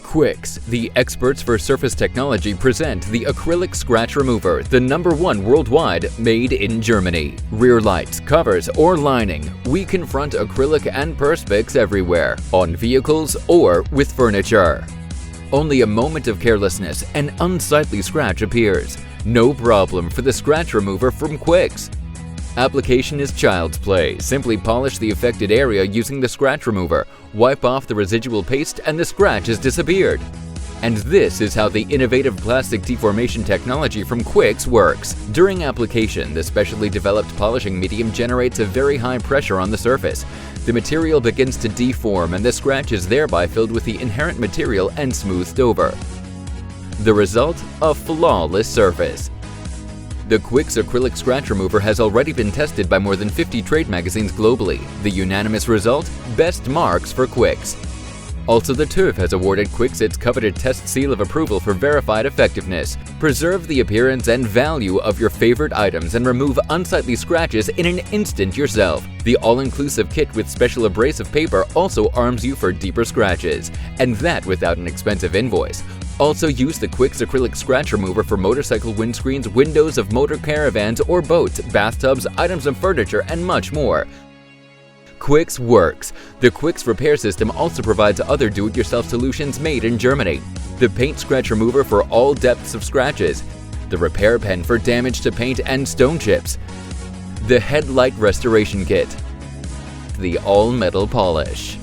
Quixx, the experts for surface technology, present the acrylic scratch remover, the #1 worldwide, made in Germany. Rear lights, covers, or lining, we confront acrylic and perspex everywhere, on vehicles or with furniture. Only a moment of carelessness, an unsightly scratch appears. No problem for the scratch remover from Quixx. Application is child's play. Simply polish the affected area using the scratch remover, wipe off the residual paste, and the scratch has disappeared. And this is how the innovative plastic deformation technology from Quixx works. During application, the specially developed polishing medium generates a very high pressure on the surface. The material begins to deform and the scratch is thereby filled with the inherent material and smoothed over. The result? A flawless surface. The Quixx acrylic scratch remover has already been tested by more than 50 trade magazines globally. The unanimous result? Best marks for Quixx. Also, the TÜV has awarded Quixx its coveted test seal of approval for verified effectiveness. Preserve the appearance and value of your favorite items and remove unsightly scratches in an instant yourself. The all-inclusive kit with special abrasive paper also arms you for deeper scratches, and that without an expensive invoice. Also use the Quixx acrylic scratch remover for motorcycle windscreens, windows of motor caravans or boats, bathtubs, items of furniture, and much more. Quixx works. The Quixx repair system also provides other do-it-yourself solutions made in Germany. The paint scratch remover for all depths of scratches. The repair pen for damage to paint and stone chips. The headlight restoration kit. The all-metal polish.